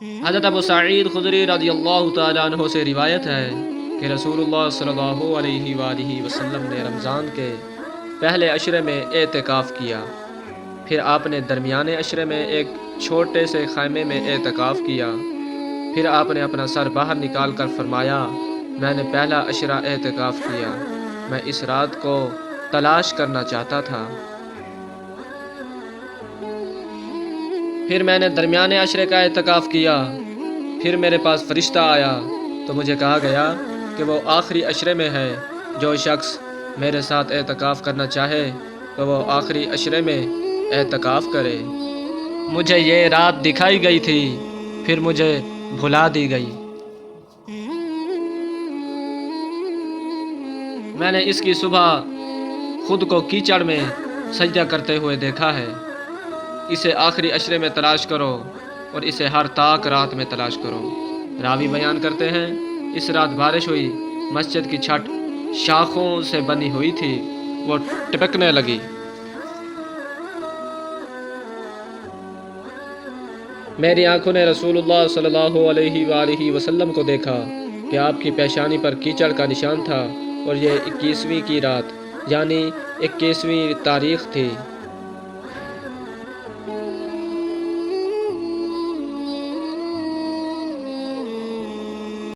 حضرت ابو سعید خدری رضی اللہ تعالیٰ عنہ سے روایت ہے کہ رسول اللہ صلی اللہ علیہ وآلہ وسلم نے رمضان کے پہلے عشرے میں اعتکاف کیا، پھر آپ نے درمیانے عشرے میں ایک چھوٹے سے خیمے میں اعتکاف کیا، پھر آپ نے اپنا سر باہر نکال کر فرمایا، میں نے پہلا عشرہ اعتکاف کیا، میں اس رات کو تلاش کرنا چاہتا تھا، پھر میں نے درمیانے عشرے کا اعتکاف کیا، پھر میرے پاس فرشتہ آیا تو مجھے کہا گیا کہ وہ آخری عشرے میں ہے، جو شخص میرے ساتھ اعتکاف کرنا چاہے تو وہ آخری عشرے میں اعتکاف کرے۔ مجھے یہ رات دکھائی گئی تھی، پھر مجھے بھلا دی گئی۔ میں نے اس کی صبح خود کو کیچڑ میں سجدہ کرتے ہوئے دیکھا ہے۔ اسے آخری عشرے میں تلاش کرو اور اسے ہر طاق رات میں تلاش کرو۔ راوی بیان کرتے ہیں، اس رات بارش ہوئی، مسجد کی چھت شاخوں سے بنی ہوئی تھی، وہ ٹپکنے لگی۔ میری آنکھوں نے رسول اللہ صلی اللہ علیہ وآلہ وسلم کو دیکھا کہ آپ کی پیشانی پر کیچڑ کا نشان تھا، اور یہ 21ویں کی رات یعنی 21ویں تاریخ تھی۔